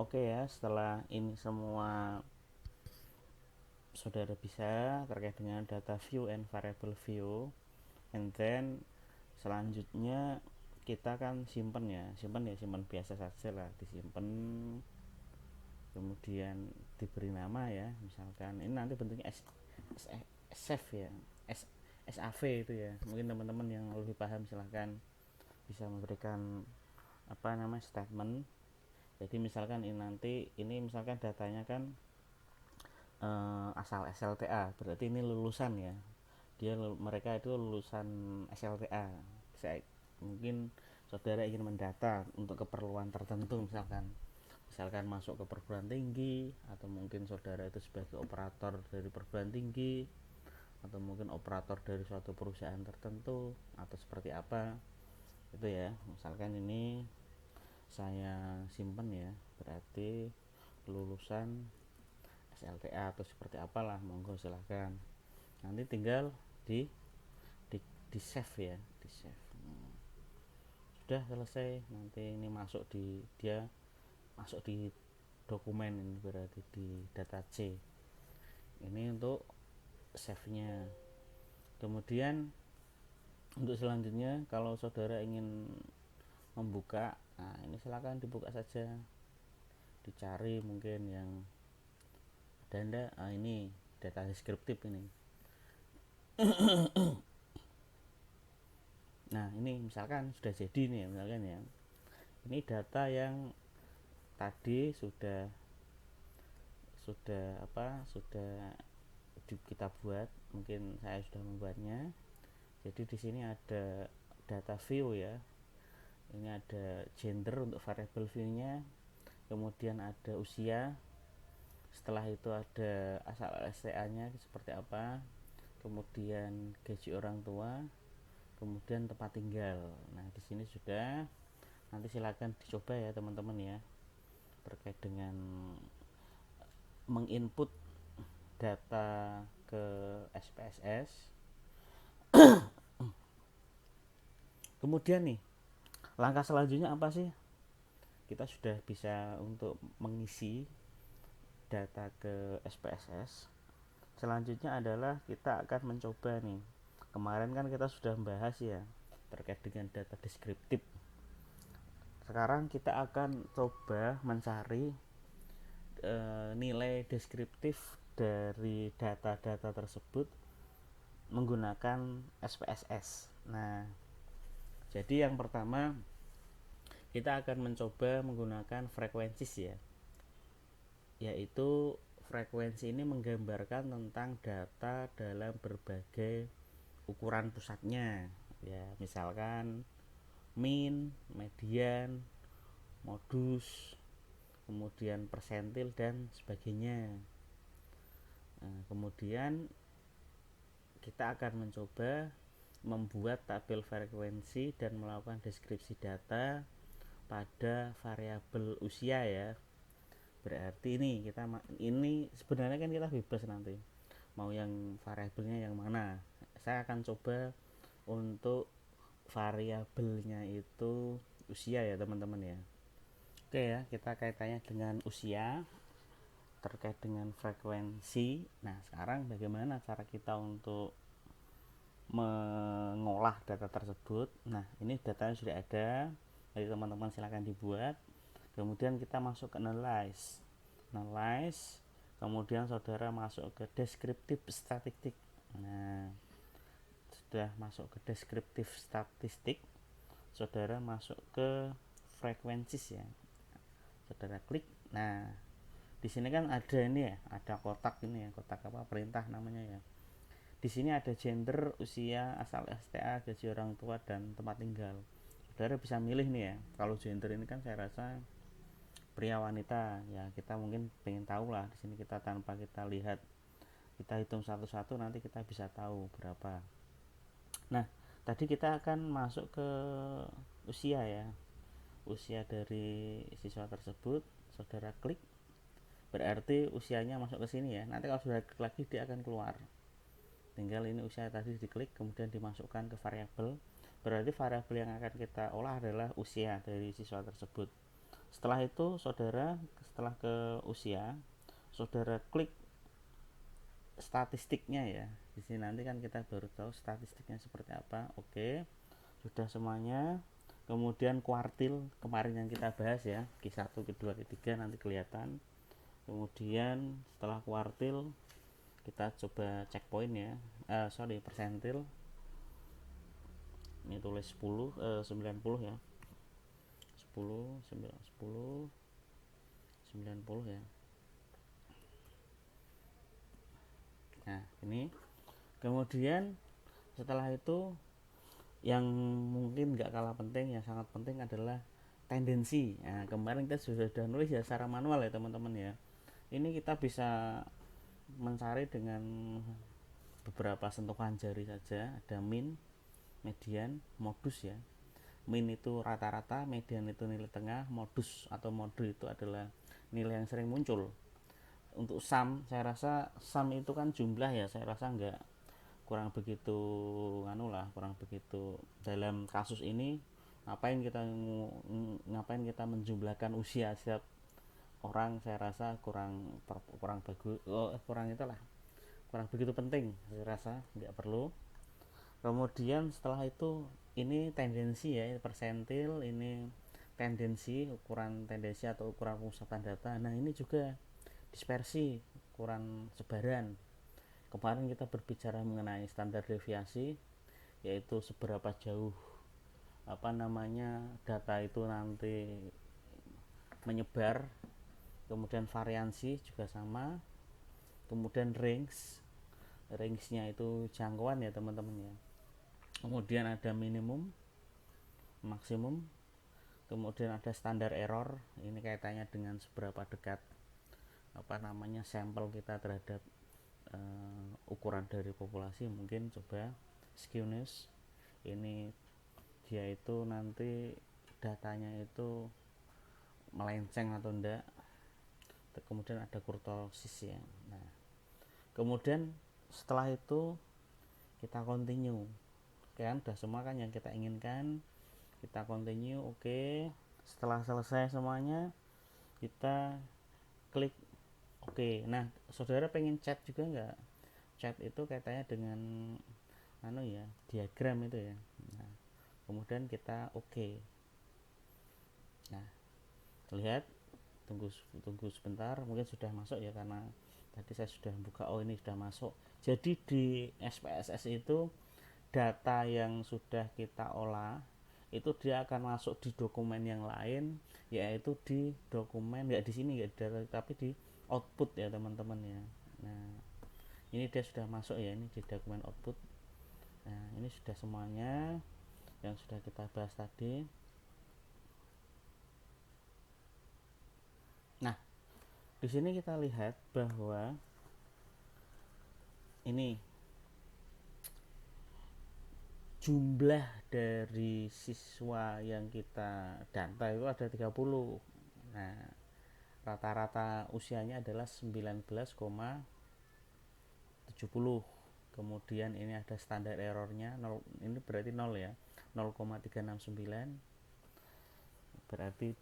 Oke ya, setelah ini semua saudara bisa terkait dengan data view and variable view, and then selanjutnya kita kan simpen biasa saja lah, disimpan kemudian diberi nama ya, misalkan ini nanti bentuknya save ya, S, SAV itu ya, mungkin teman-teman yang lebih paham silahkan bisa memberikan apa namanya statement. Jadi misalkan ini misalkan datanya kan asal SLTA, berarti ini lulusan ya, mereka itu lulusan SLTA. Mungkin saudara ingin mendata untuk keperluan tertentu, misalkan masuk ke perguruan tinggi, atau mungkin saudara itu sebagai operator dari perguruan tinggi, atau mungkin operator dari suatu perusahaan tertentu, atau seperti apa itu ya. Misalkan ini saya simpen ya, berarti lulusan SLTA atau seperti apalah, monggo silahkan nanti tinggal di di save ya, di save. Sudah selesai, nanti ini dia masuk di dokumen, ini berarti di data C ini untuk save nya. Kemudian untuk selanjutnya kalau saudara ingin membuka, nah ini silahkan dibuka saja, dicari mungkin yang ada ini data deskriptif ini. Nah ini misalkan sudah jadi nih, misalkan ya, ini data yang tadi sudah kita buat, mungkin saya sudah membuatnya. Jadi di sini ada data view ya, ini ada gender untuk variable view-nya, kemudian ada usia, setelah itu ada asal STA-nya seperti apa, kemudian gaji orang tua, kemudian tempat tinggal. Nah di sini sudah, nanti silakan dicoba ya teman-teman ya, terkait dengan menginput data ke SPSS. Kemudian nih, langkah selanjutnya apa sih? Kita sudah bisa untuk mengisi data ke SPSS. Selanjutnya adalah kita akan mencoba nih, kemarin kan kita sudah membahas ya terkait dengan data deskriptif. Sekarang kita akan coba mencari nilai deskriptif dari data-data tersebut menggunakan SPSS. Nah, jadi yang pertama kita akan mencoba menggunakan frekuensi ya, yaitu frekuensi ini menggambarkan tentang data dalam berbagai ukuran pusatnya ya, misalkan min, median, modus, kemudian persentil dan sebagainya. Nah, kemudian kita akan mencoba membuat tabel frekuensi dan melakukan deskripsi data pada variabel usia ya. Berarti ini sebenarnya kan kita bebas nanti mau yang variabelnya yang mana. Saya akan coba untuk variabelnya itu usia ya teman-teman ya. Oke ya, kita kaitannya dengan usia terkait dengan frekuensi. Nah sekarang bagaimana cara kita untuk mengolah data tersebut. Nah ini datanya sudah ada, jadi teman-teman silahkan dibuat. Kemudian kita masuk ke analyze, kemudian saudara masuk ke deskriptif statistik. Nah sudah masuk ke deskriptif statistik, saudara masuk ke frekuensi ya, saudara klik. Nah di sini kan ada ini ya, ada kotak ini ya, kotak apa, perintah namanya ya. Di sini ada gender, usia, asal STA, gaji orang tua, dan tempat tinggal. Saudara bisa milih nih ya. Kalau gender ini kan saya rasa pria wanita ya, kita mungkin pengen tahu lah. Di sini kita tanpa kita lihat, kita hitung satu-satu, nanti kita bisa tahu berapa. Nah tadi kita akan masuk ke usia ya, usia dari siswa tersebut. Saudara klik, berarti usianya masuk ke sini ya. Nanti kalau sudah klik lagi dia akan keluar, tinggal ini usia tadi diklik kemudian dimasukkan ke variabel. Berarti variabel yang akan kita olah adalah usia dari siswa tersebut. Setelah itu setelah ke usia, saudara klik statistiknya ya. Di sini nanti kan kita baru tahu statistiknya seperti apa. Oke, sudah semuanya. Kemudian kuartil kemarin yang kita bahas ya, Q1, Q2, Q3 nanti kelihatan. Kemudian setelah kuartil kita coba checkpoint ya. Persentil. Ini tulis 90 ya. 10, 10, 90 ya. Nah, ini kemudian setelah itu yang mungkin nggak kalah penting, yang sangat penting adalah tendensi. Nah, kemarin kita sudah nulis ya secara manual ya teman-teman ya. Ini kita bisa mencari dengan beberapa sentuhan jari saja. Ada min, median, modus ya. Min itu rata-rata, median itu nilai tengah, modus atau mode itu adalah nilai yang sering muncul. Untuk sum, saya rasa sum itu kan jumlah ya, saya rasa kurang begitu kurang begitu dalam kasus ini. Ngapain kita menjumlahkan usia setiap orang, saya rasa kurang bagus, kurang begitu penting, saya rasa nggak perlu. Kemudian setelah itu ini tendensi ya, persentil, ini tendensi, ukuran tendensi atau ukuran pemusatan data. Nah, ini juga dispersi, ukuran sebaran. Kemarin kita berbicara mengenai standar deviasi, yaitu seberapa jauh data itu nanti menyebar. Kemudian variansi juga sama. Kemudian range-nya itu jangkauan ya teman-teman ya. Kemudian ada minimum, maksimum. Kemudian ada standar error, ini kaitannya dengan seberapa dekat sampel kita terhadap ukuran dari populasi. Mungkin coba skewness, ini dia itu nanti datanya itu melenceng atau enggak. Kemudian ada kurtosis ya. Nah, kemudian setelah itu kita continue, kan udah semua kan yang kita inginkan, kita continue. Oke, setelah selesai semuanya kita klik oke. Nah, saudara pengen chat juga enggak? Chat itu kaitannya dengan diagram itu ya. Nah, kemudian kita oke. Nah, lihat, tunggu sebentar, mungkin sudah masuk ya, karena tadi saya sudah buka. Ini sudah masuk. Jadi di SPSS itu data yang sudah kita olah itu dia akan masuk di dokumen yang lain, yaitu di dokumen, nggak di sini, nggak di data, tapi di output ya teman-teman ya. Nah, ini dia sudah masuk ya, ini di dokumen output. Nah, ini sudah semuanya yang sudah kita bahas tadi. Nah, di sini kita lihat bahwa ini jumlah dari siswa yang kita data itu ada 30. Nah, rata-rata usianya adalah 19,70. Kemudian ini ada standar errornya 0, ini berarti 0 ya, 0,369 berarti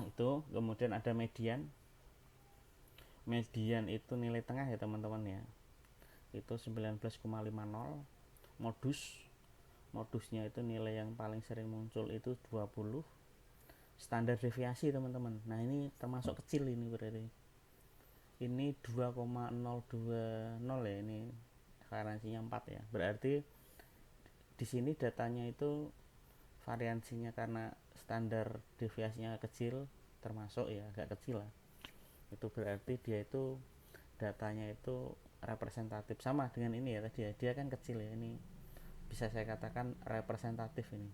itu. Kemudian ada median itu nilai tengah ya teman-teman ya, itu 19,50. Modusnya itu nilai yang paling sering muncul itu 20. Standar deviasi teman-teman, nah ini termasuk kecil, ini berarti ini 2,020 ya, ini variansinya 4 ya. Berarti di sini datanya itu variansinya karena standar deviasinya kecil, termasuk ya agak kecil lah, itu berarti dia itu datanya itu representatif, sama dengan ini ya tadi ya, dia kan kecil ya, ini bisa saya katakan representatif ini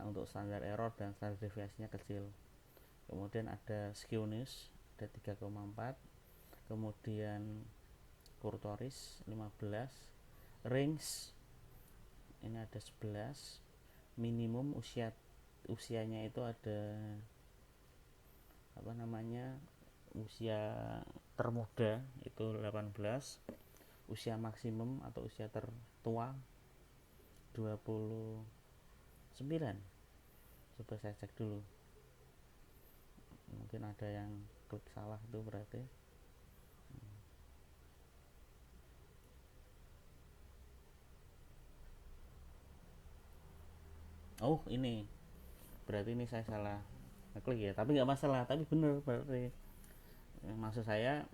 untuk standar error dan standar deviasinya kecil. Kemudian ada skewness ada 3,4. Kemudian kurtoris 15. Range ini ada 11. Minimum usianya itu ada usia termuda itu 18. Usia maksimum atau usia tertua 29. Coba saya cek dulu. mungkin ada yang klik salah itu berarti. Oh ini berarti ini saya salah ngeklik ya, tapi nggak masalah, tapi bener berarti. Maksud saya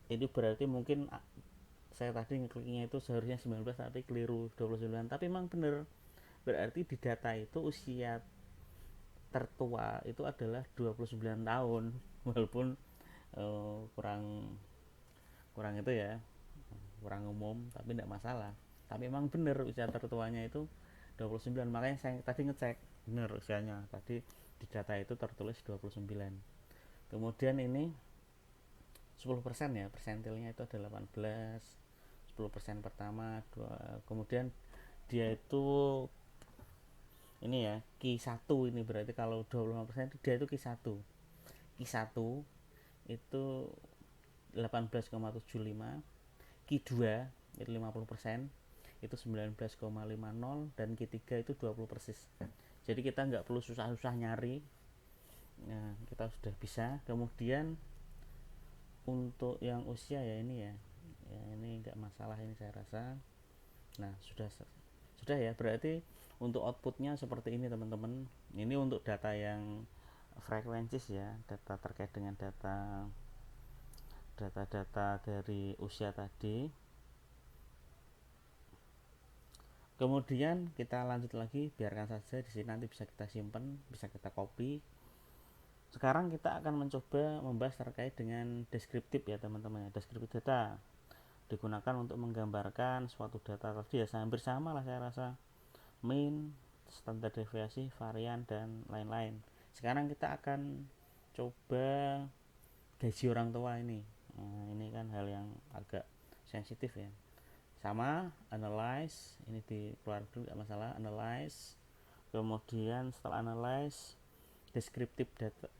itu berarti mungkin saya tadi ngekliknya itu seharusnya 19 tapi keliru 29, tapi memang bener, berarti di data itu usia tertua itu adalah 29 tahun walaupun kurang kurang itu ya, kurang umum, tapi tidak masalah. Tapi memang benar usia tertuanya itu 29, makanya saya tadi ngecek benar usianya tadi di data itu tertulis 29. Kemudian ini 10% ya, persentilnya itu ada 18, 10% pertama kemudian dia itu ini ya Q1, ini berarti kalau 25% dia itu Q1. Q1 itu 18,75, Q2 itu 50%, itu 19,50, dan Q3 itu 20 persis. Jadi kita nggak perlu susah-susah nyari, nah, kita sudah bisa. Kemudian untuk yang usia ya ini ya, ini nggak masalah ini saya rasa. Nah sudah ya, berarti untuk outputnya seperti ini teman-teman. Ini untuk data yang frekuensis ya, data terkait dengan data dari usia tadi. Kemudian kita lanjut lagi, biarkan saja di sini, nanti bisa kita simpan, bisa kita copy. Sekarang kita akan mencoba membahas terkait dengan deskriptif ya teman-teman. Deskriptif data digunakan untuk menggambarkan suatu data tadi ya, hampir sama lah saya rasa, mean, standar deviasi, varian, dan lain-lain. Sekarang kita akan coba gaji orang tua ini. Nah, ini kan hal yang agak sensitif ya. Sama, analyze, ini dikeluar dulu nggak masalah, analyze. Kemudian setelah analyze, deskriptif data,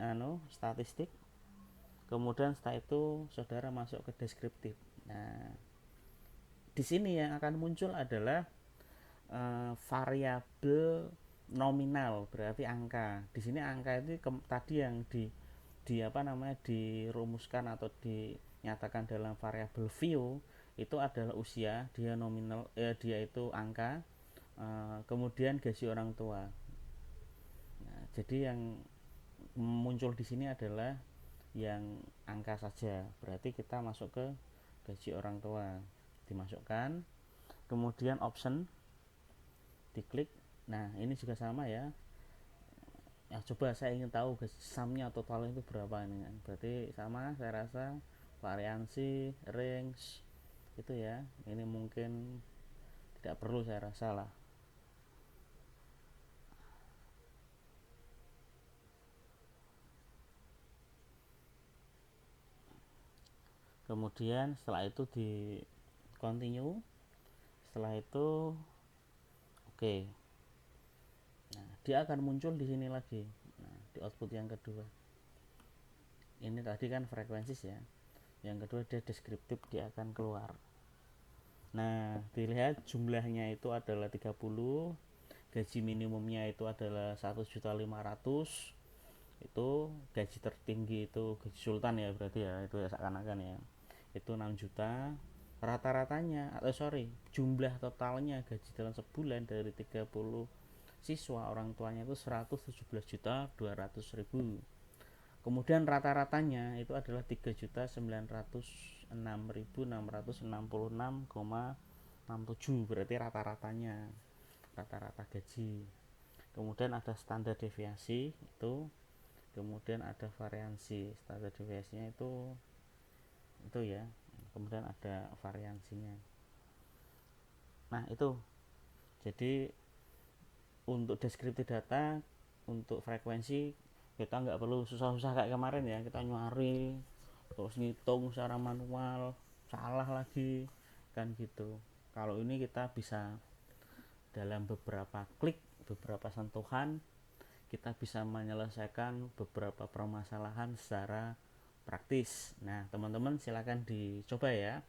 statistik. Kemudian setelah itu saudara masuk ke deskriptif. Nah, di sini yang akan muncul adalah variabel nominal, berarti angka. Di sini angka itu tadi yang di apa namanya dirumuskan atau dinyatakan dalam variabel view itu adalah usia, dia nominal, dia itu angka, kemudian gaji orang tua. Nah, jadi yang muncul di sini adalah yang angka saja, berarti kita masuk ke gaji orang tua, dimasukkan, kemudian option diklik. Nah ini juga sama ya, ya coba saya ingin tahu sumnya totalnya itu berapa ini kan, berarti sama saya rasa, variansi, range itu ya, ini mungkin tidak perlu saya rasa lah. Kemudian setelah itu di continue, setelah itu oke. Nah dia akan muncul di sini lagi, nah di output yang kedua. Ini tadi kan frekuensis ya, yang kedua dia deskriptif, dia akan keluar. Nah dilihat jumlahnya itu adalah 30, gaji minimumnya itu adalah 1.500.000, itu gaji tertinggi itu gaji sultan ya, berarti ya itu ya seakan-akan ya itu 6 juta. Rata-ratanya atau jumlah totalnya gaji dalam sebulan dari 30 siswa orang tuanya itu 117.200.000. Kemudian rata-ratanya itu adalah 3.906.666,67, berarti rata-rata gaji. Kemudian ada standar deviasi itu, kemudian ada variansi. Standar deviasinya itu ya, kemudian ada variansinya. Nah itu jadi untuk deskriptif data, untuk frekuensi kita nggak perlu susah-susah kayak kemarin ya, kita nyari terus ngitung secara manual, salah lagi kan gitu. Kalau ini kita bisa dalam beberapa klik, beberapa sentuhan, kita bisa menyelesaikan beberapa permasalahan secara praktis. Nah teman-teman silakan dicoba ya.